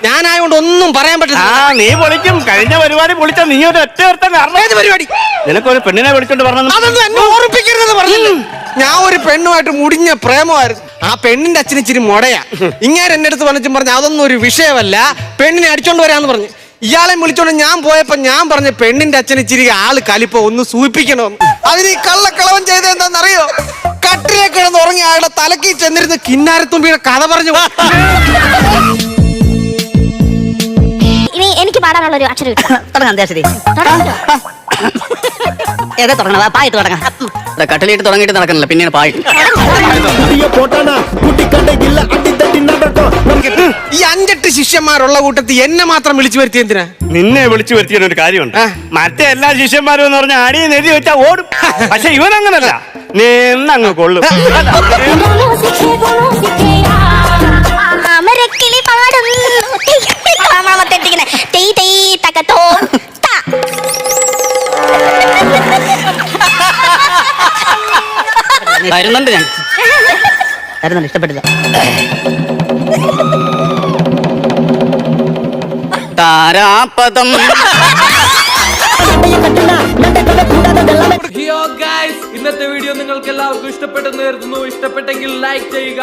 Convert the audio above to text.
ഞാനായോണ്ട് ഒന്നും പറയാൻ പറ്റില്ല. നീ പൊളിക്കും. കഴിഞ്ഞ പരിപാടി പൊളിച്ച നീ ഒരു ഒറ്റ കാരണം. ഏത് പരിപാടി? നിനക്കൊരു പെണ്ണിനെ വിളിച്ചോണ്ട് പറഞ്ഞു. അതൊന്നും എന്നെ ഓർമ്മിപ്പിക്കരുതെന്ന് പറഞ്ഞില്ല. ഞാൻ ഒരു പെണ്ണുമായിട്ട് മുടിഞ്ഞ പ്രേമമായിരുന്നു. ആ പെണ്ണിന്റെ അച്ഛന് ഇച്ചിരി മുടയാ. ഇങ്ങനെ എന്റെ അടുത്ത് വന്നിച്ചും പറഞ്ഞു അതൊന്നും ഒരു വിഷയമല്ല, പെണ്ണിനെ അടിച്ചോണ്ട് വരാന്ന് പറഞ്ഞു. ഇയാളെ വിളിച്ചോണ്ട് ഞാൻ പോയപ്പോ ഞാൻ പറഞ്ഞ പെണ്ണിന്റെ അച്ഛന് ഇച്ചിരി ആള് കലിപ്പോ ഒന്ന് സൂചിപ്പിക്കണം. അതിന് ഈ കള്ളക്കളവൻ ചെയ്ത എന്താണെന്നറിയോ? കട്ടിലെ കിടന്ന് ഉറങ്ങി അയാളുടെ തലക്കി ചെന്നിരുന്ന് കിന്നാരത്തുമ്പിയുടെ കഥ പറഞ്ഞു. ഇനി എനിക്ക് പാടാനുള്ള ഒരു അക്ഷരം കട്ടിലിട്ട് തുടങ്ങിയിട്ട് നടക്കണില്ല, പിന്നീട് പായിട്ട്. ഈ 5-8 ശിഷ്യന്മാരുള്ള കൂട്ടത്തിൽ എന്നെ മാത്രം വിളിച്ചു വരുത്തി എന്തിനാ? നിന്നെ വിളിച്ചു വരുത്തിയ ഒരു കാര്യമുണ്ട്. മറ്റേ എല്ലാ ശിഷ്യന്മാരും എന്ന് പറഞ്ഞാൽ അടിയിൽ നെതി വെച്ചാ ഓടും. പക്ഷെ ഇവൻ അങ്ങനല്ല, നിന്നങ്ങ് കൊള്ളും. അമരക്കിളി പാടുന്നു വരുന്നുണ്ട് ഞാൻ. വരുന്നുണ്ട്, ഇഷ്ടപ്പെട്ടില്ല. താരാപദം. ഇന്നത്തെ വീഡിയോ നിങ്ങൾക്ക് എല്ലാവർക്കും ഇഷ്ടപ്പെട്ടെന്ന് കരുതുന്നു. ഇഷ്ടപ്പെട്ടെങ്കിൽ ലൈക്ക് ചെയ്യുക.